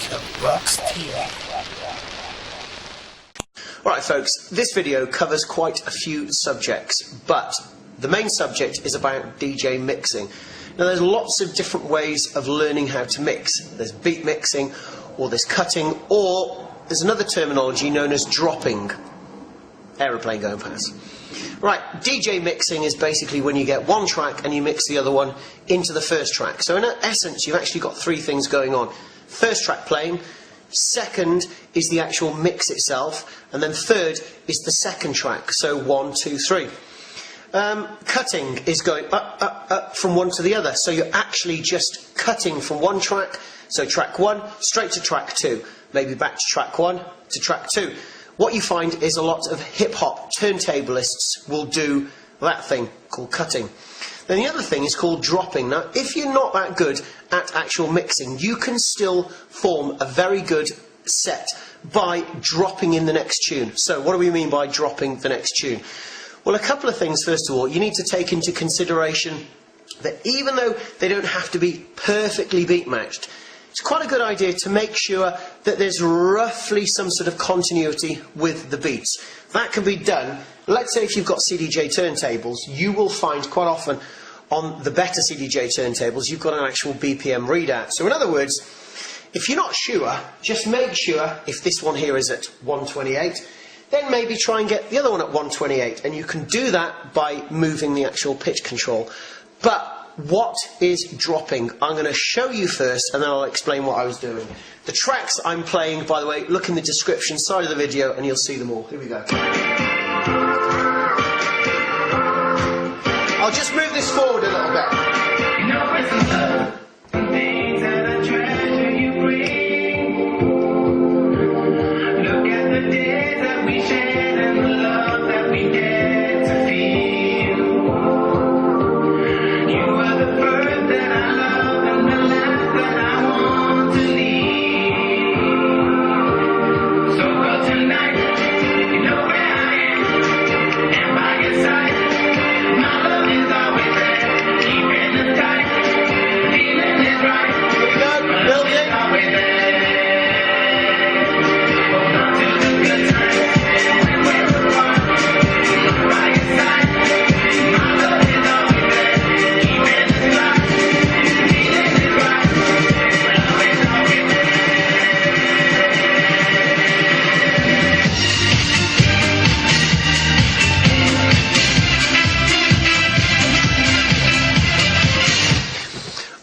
The Rocks TV. Alright folks, this video covers quite a few subjects, but the main subject is about DJ mixing. Now there's lots of different ways of learning how to mix. There's beat mixing, or there's cutting, or there's another terminology known as dropping. Aeroplane going past. Right, DJ mixing is basically when you get one track and you mix the other one into the first track. So in essence, you've actually got three things going on. First track playing, second is the actual mix itself, and then third is the second track. So 1, 2, 3. Cutting is going up from one to the other. So you're actually just cutting from one track, so track 1, straight to track 2. Maybe back to track 1 to track 2. What you find is a lot of hip-hop turntablists will do that thing called cutting. Then the other thing is called dropping. Now, if you're not that good at actual mixing, you can still form a very good set by dropping in the next tune. So what do we mean by dropping the next tune? Well, a couple of things. First of all, you need to take into consideration that even though they don't have to be perfectly beat matched, it's quite a good idea to make sure that there's roughly some sort of continuity with the beats. That can be done. Let's say if you've got CDJ turntables, you will find quite often on the better CDJ turntables, you've got an actual BPM readout. So in other words, if you're not sure, just make sure if this one here is at 128, then maybe try and get the other one at 128, and you can do that by moving the actual pitch control. But what is dropping? I'm going to show you first, and then I'll explain what I was doing. The tracks I'm playing, by the way, look in the description side of the video and you'll see them all. Here we go. I'll just move this forward a little bit. You know it's love, the things that I treasure you bring. Look at the days that we shared and the love that we dared to feel. You are the bird that I love and the life that I want to lead. So go tonight, you know where I am, and by your side. My love is always there, keeping the tight, feeling is right. Here we go, build it. Always there. Hold on to the good times, when we're apart. By your side, my love is always there, keeping the tight, feeling is right. Love is always there.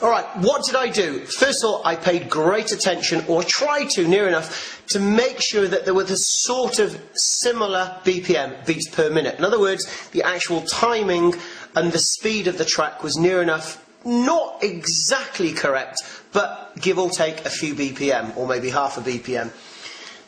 Alright, what did I do? First of all, I paid great attention, or tried to, near enough, to make sure that there was a sort of similar BPM, beats per minute. In other words, the actual timing and the speed of the track was near enough, not exactly correct, but give or take a few BPM, or maybe half a BPM.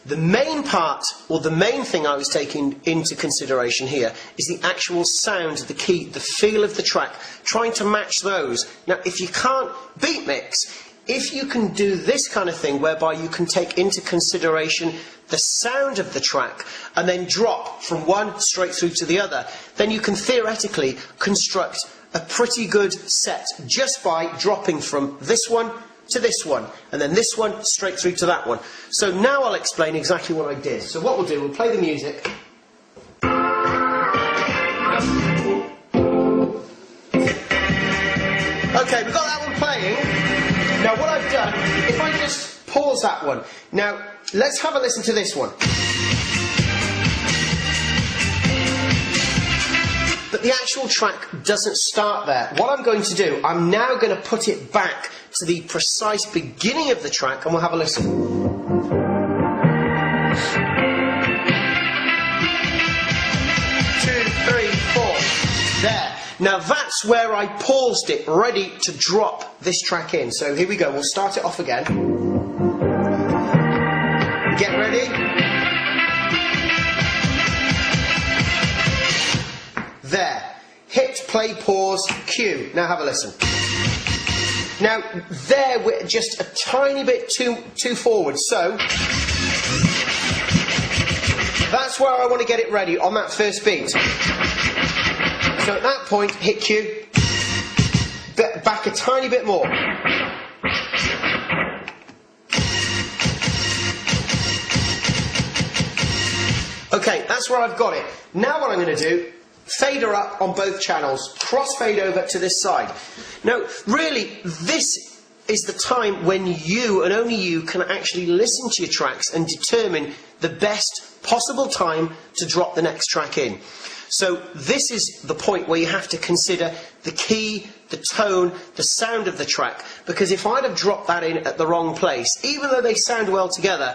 The main part, or the main thing I was taking into consideration here, is the actual sound, the key, the feel of the track, trying to match those. Now, if you can't beat mix, if you can do this kind of thing, whereby you can take into consideration the sound of the track, and then drop from one straight through to the other, then you can theoretically construct a pretty good set, just by dropping from this one to this one, and then this one straight through to that one. So now I'll explain exactly what I did. So what we'll do, we'll play the music. Okay, we've got that one playing. Now what I've done, if I just pause that one. Now, let's have a listen to this one. But the actual track doesn't start there. What I'm going to do, I'm now going to put it back to the precise beginning of the track, and we'll have a listen. 2, 3, 4. There. Now that's where I paused it, ready to drop this track in. So here we go, we'll start it off again. Get ready. There. Hit, play, pause, cue. Now have a listen. Now, there we're just a tiny bit too forward, so that's where I want to get it ready on that first beat. So at that point, hit cue, back a tiny bit more. That's where I've got it. Now what I'm going to do, fader up on both channels, crossfade over to this side. Now, really, this is the time when you, and only you, can actually listen to your tracks and determine the best possible time to drop the next track in. So this is the point where you have to consider the key, the tone, the sound of the track, because if I'd have dropped that in at the wrong place, even though they sound well together,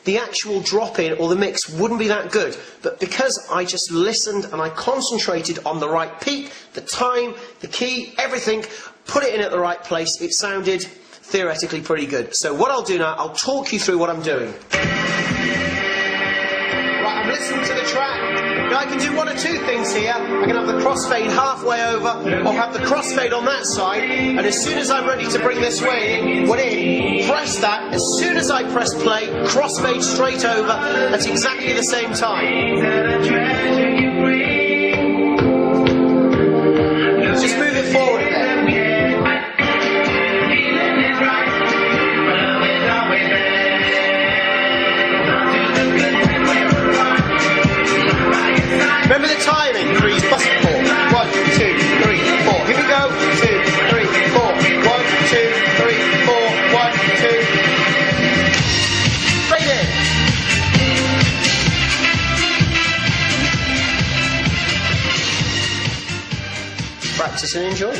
the actual drop-in or the mix wouldn't be that good. But because I just listened and I concentrated on the right peak, the time, the key, everything, put it in at the right place, it sounded theoretically pretty good. So what I'll do now, I'll talk you through what I'm doing. Right, I'm listening to the track. Now I can do one of two things here. I can have the crossfade halfway over, or have the crossfade on that side, and as soon as I'm ready to bring this way in, press that. As soon as I press play, crossfade straight over at exactly the same time. Just move it forward a bit. Remember the timing, 3, bust it 4. 1, 2, 3, 4. Here we go. 2, 3, 4. 1, 2, 3, 4. 1, 2. Straight in. Practice and enjoy.